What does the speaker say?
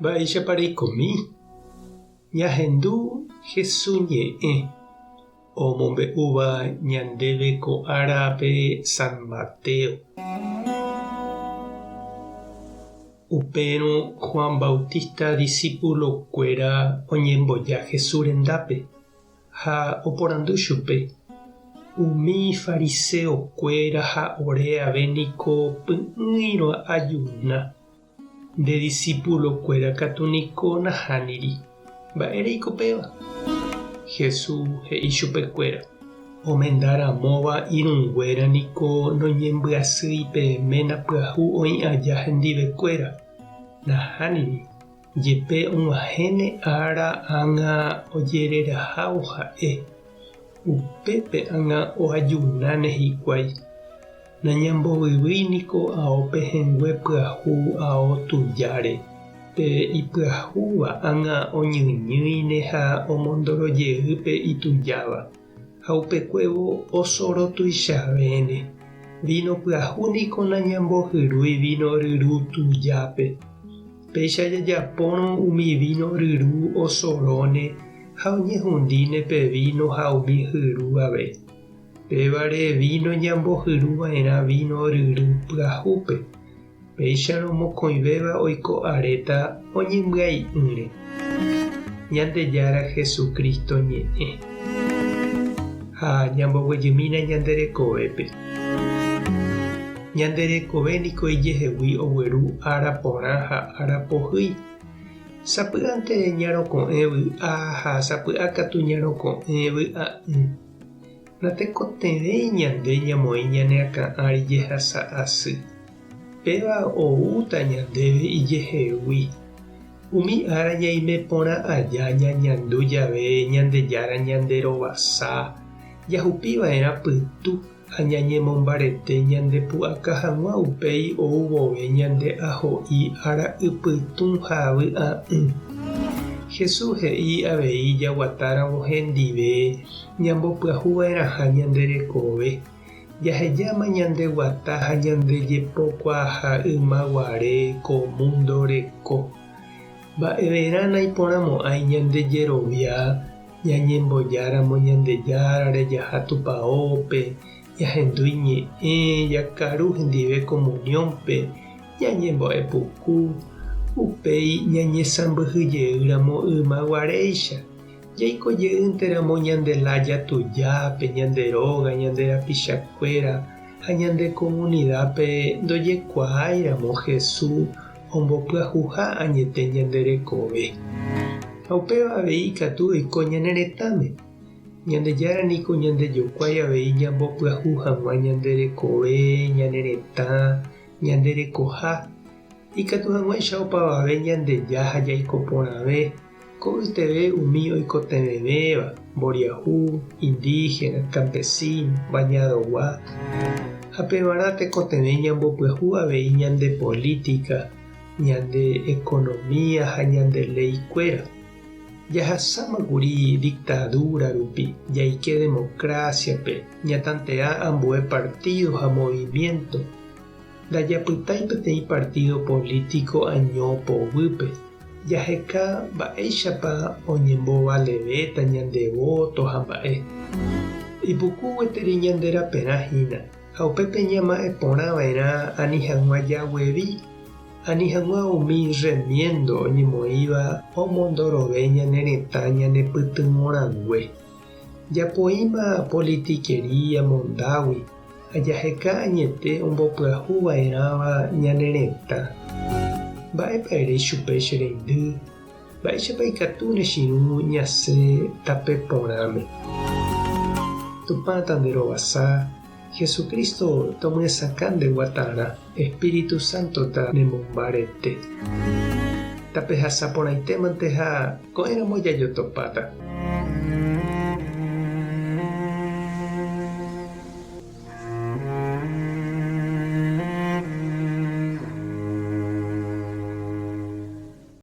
Mba'éichapareikomi. Ñahendu Jesús ñe'ẽ omombe'úva ñandéve ko árape San Mateo. Upérõ Juan Bautista discípulokuéra oñemboja Jesús rendápe ha oporandu chupe. Umi fariseokuéra ha ore avéniko py'ỹiro ajuna. Nde discípulokuéra katu niko nahániri. Mba'éreiko péva. Jesús he'i chupekuéra. Omendaramóva irũnguéra niko noñembyasýi peẽména pyahu oĩ aja hendivekuéra. Nahániri. Jepe og̃uahẽne ára ág̃a ojererahávo ha'e. Upépe ág̃a ohajunáne hikuái. Nañambovyvýi niko aópe hengue pyahu ao tujáre. Pe ipyahúva ág̃a oñyñýine ha omondorojeýpe itujáva. Ha upekuévo osoro tuichavéne. Vino pyahu niko nañambohyrúi vino ryru tujápe. Péicha jajapórõ umi vino ryru osoróne ha oñehundíne pe vino ha umi hyru ave. Pévare vino ñambohyruva'erã vino ryru pyahúpe. Péicharõ mokõivéva oiko aréta oñembyai'ỹre. Ñandejára Jesukristo ñe'ẽ. Ha ñamboguejymína ñanderekovépe. Ñanderekove niko ijehegui ogueru ára porã ha ára pohýi. Sapy'ánte ñaroko'ẽ vy'a ha sapy'akatu ñaroko'ẽ vy'a'ỹ. Natekotevẽi ñande ñamoĩ ñaneakã'ãri jehasa asy. Péva oúta ñandéve ijehegui. Umi ára ñaime porã aja ñañandu jave ñandejára ñanderovasa. Jahupiva'erã pytu ha ñañemombarete ñande pu'aka hag̃ua upéi ou vove ñande aho'i ára ipytũ ha vy'a'ỹ. Jesús he'i avei jaguatáramo hendive ñambopyahuva'erãha ñanderekove. Jahejáma ñande guata ha ñande jepokuaaha ymaguare ko mundo reko. Mba'everã naiporãmo'ãi ñande jerovia ñañembojáramo ñandejára rejaha tupaópe, ñahendúi ñe'ẽ, jakaru hendive komuniónpe, ñañembo'epuku, upéi ñañesãmbyhyjeýramo ymaguaréicha. Jaikojeýnteramo ñande lája tujápe, ñande róga, ñande rapichakuéra ha ñande comunidápe ndojekuaáiramo Jesús ombopyahuha añete ñanderekove. Ha upéva avei ikatu oiko ñane retãme. Ñandejára niko ñandejokuái avei ñambopyahu hag̃ua ñanderekove, ñane retã, ñanderekoha. Ikatu hag̃uáicha opavave ñandeja ha jaiko porãve. Ko yteve umi oikotevẽvéva, mboriahu, indígena, campesino, bañadogua. Ha pevarã tekotevẽ ñambopyahu avei ñande política, ñande economía ha ñande leikuéra. Jahasámakuri dictadura rupi, jaike democraciape, ñatantea ambue partido ha movimiento. Ndajapytái peteĩ partido político año povýpe. Jaheka mba'éichapa oñembovalevéta ñande voto ha mba'e. Ipuku gueteri ñande raperãhína. Ha upépe ñama'eporãva'erã ani hag̃ua jaguevi, ani hag̃ua umi remiendo oñemoĩva omondorove ñane retã ñane pytyvõrangue. Japoíma politiquería mondágui ha jaheka añete ombopyahuva'erãva ñane retã. Mba'épaire chupe che reindy. Mba'éichapa ikatu nechirũ ñasẽ tape porãme. Tupã tanderovasa, Jesucristo tomyasãka ndeguatarã, Espíritu Sántota nemombarete. Tape hasa porãitémante ha ko'ẽramo jajotopáta.